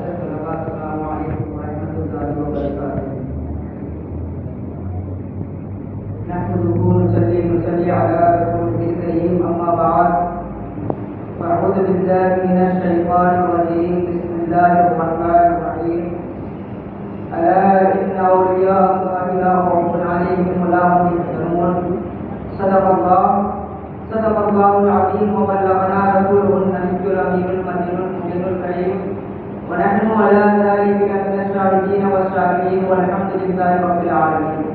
السلام علیکم ورحمۃ اللہ وبرکاتہ۔ نحمده ونصلي على رسوله الكريم، أما بعد فأعوذ بالله من الشيطان الرجيم، بسم الله الرحمن الرحيم. ألا إن أولياء الله لا خوف عليهم ولا هم يحزنون. صدق الله العظيم وبلغنا رسوله النبي الأمين المتين المبين الكريم، ونحن على ذلك من الشاهدين والشاكرين والحمد لله رب العالمين.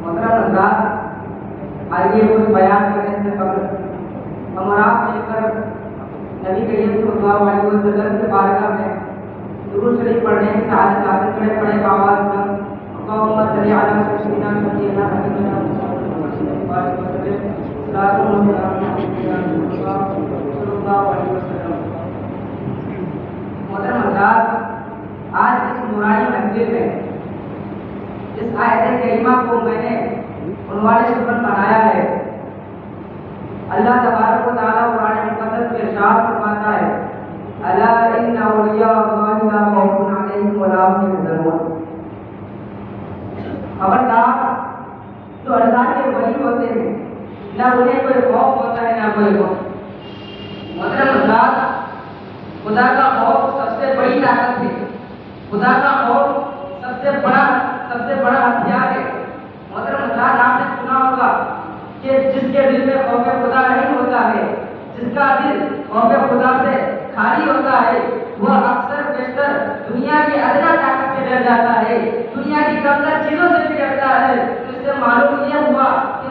محترم حضرات، آئیے کچھ بیان کرنے سے قبل ہم اور آپ مل کر نبی کریم صلی اللہ علیہ وسلم کے بارگاہ میں درود شریف پڑھنے کی سعادت حاصل کریں. پڑھے آواز میں اللهم صل على سيدنا سيدنا حبيبنا محمد صلى الله عليه وسلم. محترم حضرات، آج اس نورانی محفل میں اس آیت کریمہ کو میں نے عنوان سخن بنایا ہے. اللہ تبارک و تعالیٰ قرآن مقدس میں ارشاد فرماتا ہے، الا ان اولیاء اللہ لا خوف علیہم ولا هم يحزنون. خبردار، جو اللہ کے ولی ہوتے ہیں نہ انہیں کوئی خوف ہوتا ہے نہ کوئی غم. محترم حضرات، خدا کا خوف سب سے بڑی طاقت ہے. خدا کا خوف سب سے بڑا ہتھیار ہے. محترم حضرات، آپ نے سنا ہوگا کہ جس کے دل میں خوف خدا نہیں ہوتا ہے، جس کا دل خوف خدا سے خالی ہوتا ہے، وہ اکثر بیشتر دنیا کی ادنا طاقت سے ڈر جاتا ہے، دنیا کی کمتر چیزوں سے بھی ڈرتا ہے. تو اس سے معلوم یہ ہوا کہ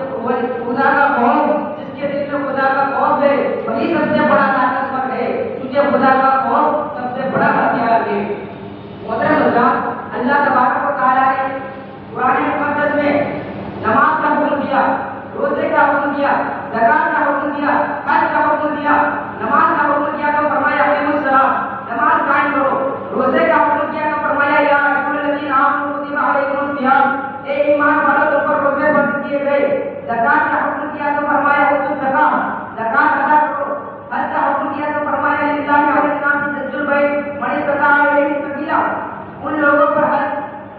خدا کا خوف، جس کے دل میں خدا کا خوف ہے، وہی سب سے بڑا طاقتور ہے، کیونکہ خدا کا خوف سب سے بڑا ہتھیار ہے. محترم حضرات، اللہ تبارک و تعالیٰ نے قرآن مقدس میں نماز کا حکم دیا، روزے کا حکم دیا، زکات کا حکم دیا، حج کا حکم دیا. نماز کا حکم دیا تو فرمایا اقیموا الصلاۃ، نماز قائم کرو. روزے کا حکم دیا تو فرمایا یا ایھا الذین آمنوا کتب علیکم الصیام، اے ایمان والو تم پر روزے فرض کیے گئے. زکات کا حکم دیا تو فرمایا اتو الزکاۃ، زکات ادا کرو. حج کا حکم دیا تو فرمایا للہ علی الناس حج البیت من استطاع الیہ سبیلا، ان لوگوں پر حج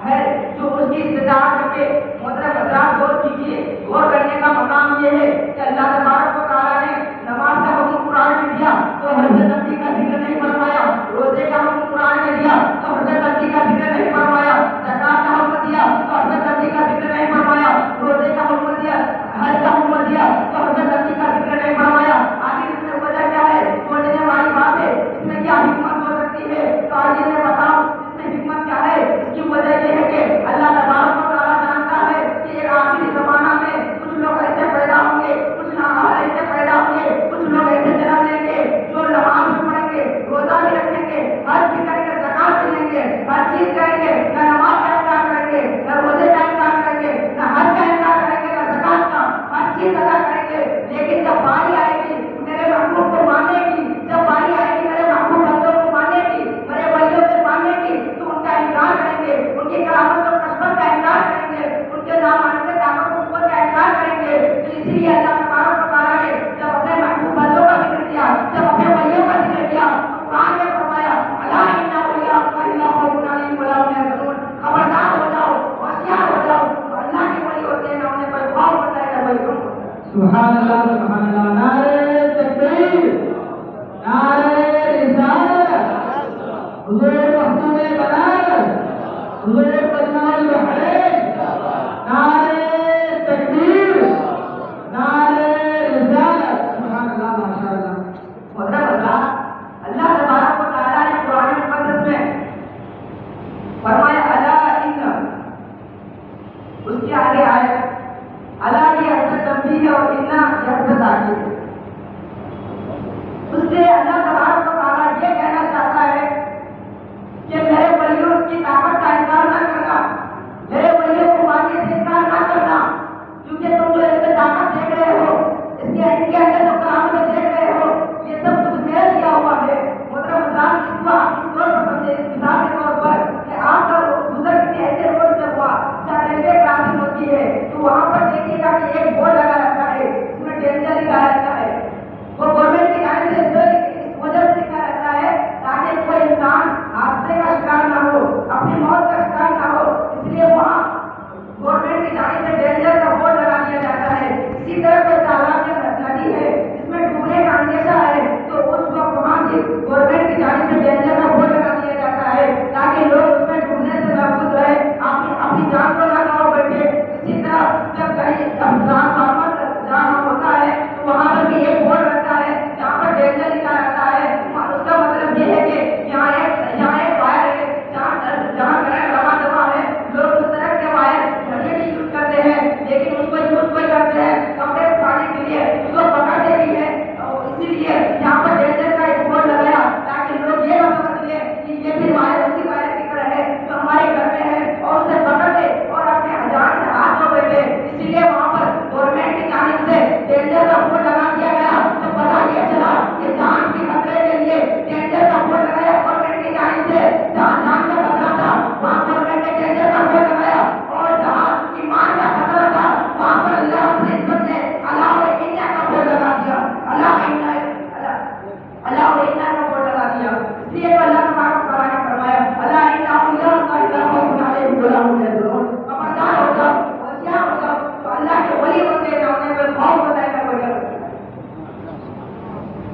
ہے جو اس کی استطاعت رکھے. محترم حضرات، غور کیجیے، غور کرنے کا مقام یہ ہے کہ اللہ تبارک و تعالیٰ نے نماز کا حکم قرآن میں دیا تو حج نبی کا ذکر نہیں فرمایا. روزے کا حکم قرآن میں دیا تو حج نبی کا ذکر نہیں فرمایا. زکات کا حکم دیا تو حج نبی کا ذکر نہیں فرمایا. روزے کا حکم دیا، حج کا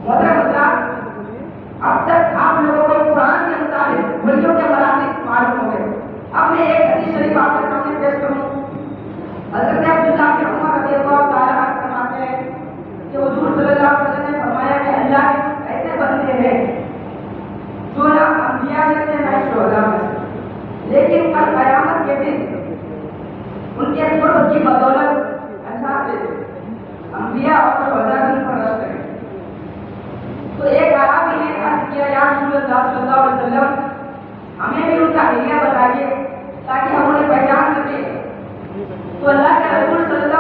محترم حضرات، اب تک آپ لوگوں کو قرآن کے مطابق ولیوں کے مراتب معلوم ہو گئے. اب میں ایک حدیث شریف آپ کے سامنے پیش کروں. حضرت عبداللہ بن عمر رضی اللہ تعالیٰ عنہ فرماتے ہیں کہ حضور صلی اللہ علیہ وسلم نے فرمایا کہ اللہ کے ایسے بندے ہیں جو نہ انبیاء میں سے نہ شہداء میں سے، لیکن کل قیامت کے دن ان کے قرب کی بدولت اللہ سے انبیاء اور شہداء بھی ان پر رشک کریں. تو ایک عربی نے عرض کیا یا رسول اللہ صلی اللہ علیہ وسلم ہمیں بھی ان کا حلیہ بتائیے تاکہ ہم انہیں پہچان سکیں. تو اللہ کے رسول صلی اللہ